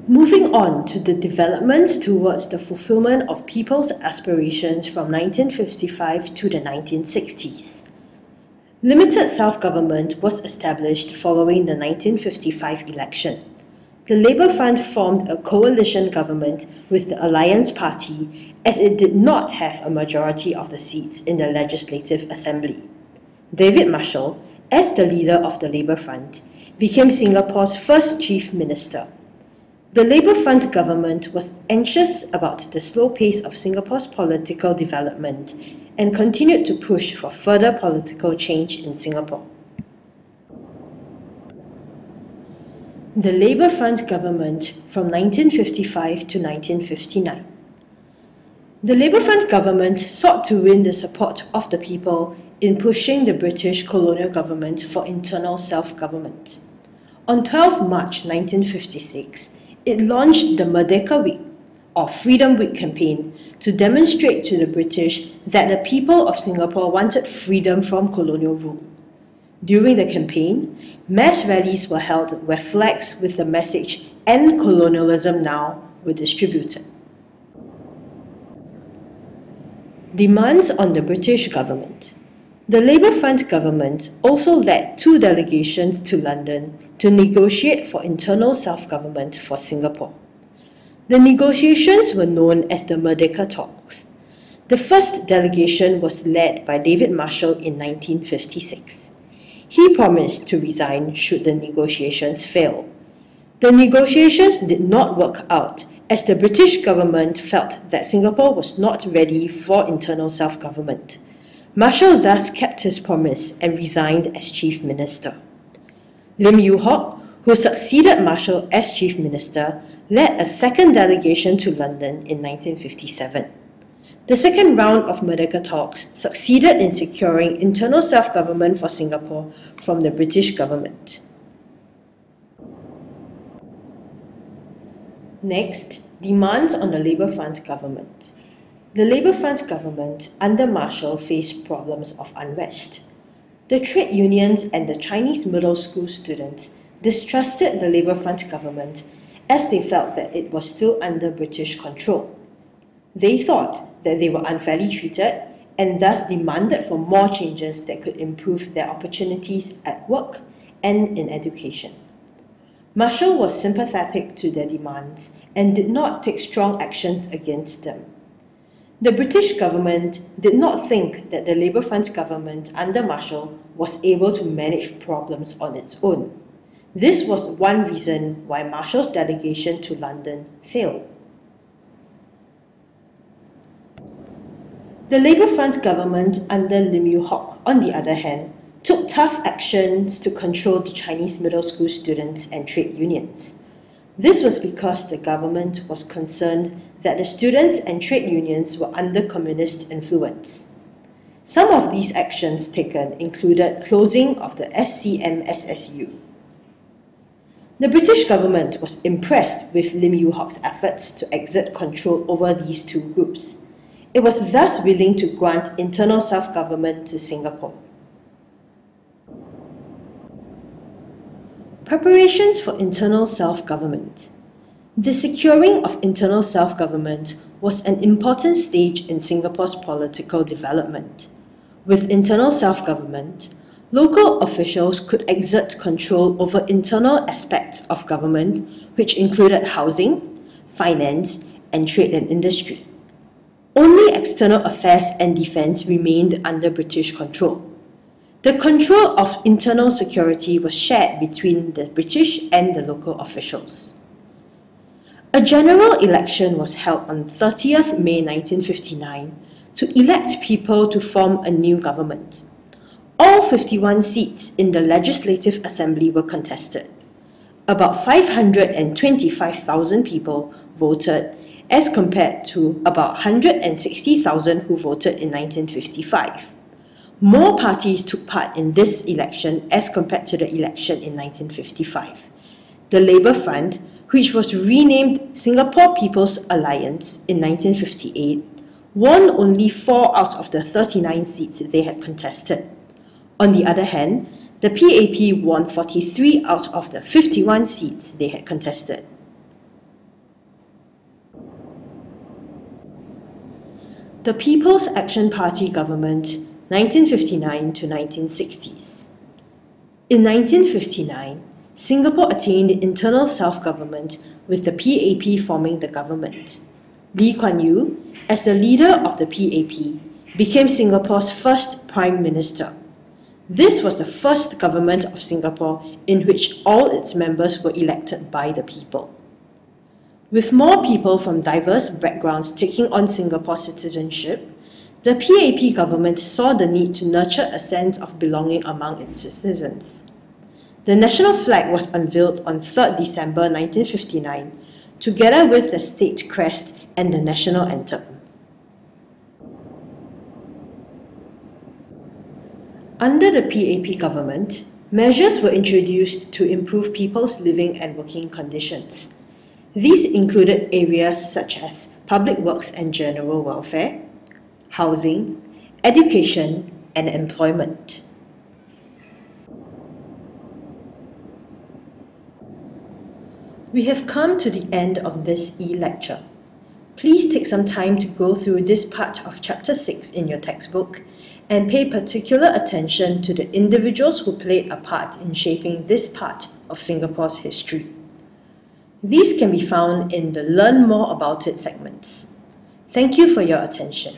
Moving on to the developments towards the fulfillment of people's aspirations from 1955 to the 1960s. Limited self-government was established following the 1955 election. The Labour Front formed a coalition government with the Alliance Party as it did not have a majority of the seats in the Legislative Assembly. David Marshall, as the leader of the Labour Front, became Singapore's first Chief Minister. The Labour Front government was anxious about the slow pace of Singapore's political development and continued to push for further political change in Singapore. The Labour Front government from 1955 to 1959. The Labour Front government sought to win the support of the people in pushing the British colonial government for internal self-government. On 12 March 1956, it launched the Merdeka Week, or Freedom Week campaign, to demonstrate to the British that the people of Singapore wanted freedom from colonial rule. During the campaign, mass rallies were held where flags with the message "End Colonialism Now" were distributed. Demands on the British government. The Labour Front government also led 2 delegations to London to negotiate for internal self-government for Singapore. The negotiations were known as the Merdeka Talks. The first delegation was led by David Marshall in 1956. He promised to resign should the negotiations fail. The negotiations did not work out as the British government felt that Singapore was not ready for internal self-government. Marshall thus kept his promise and resigned as Chief Minister. Lim Yew Hock, who succeeded Marshall as Chief Minister, led a second delegation to London in 1957. The second round of Merdeka Talks succeeded in securing internal self-government for Singapore from the British government. Next, demands on the Labour Front government. The Labour Front government under Marshall faced problems of unrest. The trade unions and the Chinese middle school students distrusted the Labour Front government as they felt that it was still under British control. They thought that they were unfairly treated and thus demanded for more changes that could improve their opportunities at work and in education. Marshall was sympathetic to their demands and did not take strong actions against them. The British government did not think that the Labour Front government under Marshall was able to manage problems on its own. This was one reason why Marshall's delegation to London failed. The Labour Front government under Lim Yew Hock, on the other hand, took tough actions to control the Chinese middle school students and trade unions. This was because the government was concerned that the students and trade unions were under communist influence. Some of these actions taken included closing of the SCMSSU. The British government was impressed with Lim Yew Hock's efforts to exert control over these 2 groups. It was thus willing to grant internal self-government to Singapore. Preparations for internal self-government. The securing of internal self-government was an important stage in Singapore's political development. With internal self-government, local officials could exert control over internal aspects of government, which included housing, finance, and trade and industry. Only external affairs and defence remained under British control. The control of internal security was shared between the British and the local officials. A general election was held on 30th May 1959 to elect people to form a new government. All 51 seats in the Legislative Assembly were contested. About 525,000 people voted as compared to about 160,000 who voted in 1955. More parties took part in this election as compared to the election in 1955. The Labour Front, which was renamed Singapore People's Alliance in 1958, won only 4 out of the 39 seats they had contested. On the other hand, the PAP won 43 out of the 51 seats they had contested. The People's Action Party government, 1959 to 1960s. In 1959, Singapore attained internal self-government with the PAP forming the government. Lee Kuan Yew, as the leader of the PAP, became Singapore's first Prime Minister. This was the first government of Singapore in which all its members were elected by the people. With more people from diverse backgrounds taking on Singapore citizenship, the PAP government saw the need to nurture a sense of belonging among its citizens. The national flag was unveiled on 3rd December 1959, together with the state crest and the national anthem. Under the PAP government, measures were introduced to improve people's living and working conditions. These included areas such as public works and general welfare, housing, education, and employment. We have come to the end of this e-lecture. Please take some time to go through this part of Chapter 6 in your textbook and pay particular attention to the individuals who played a part in shaping this part of Singapore's history. These can be found in the Learn More About It segments. Thank you for your attention.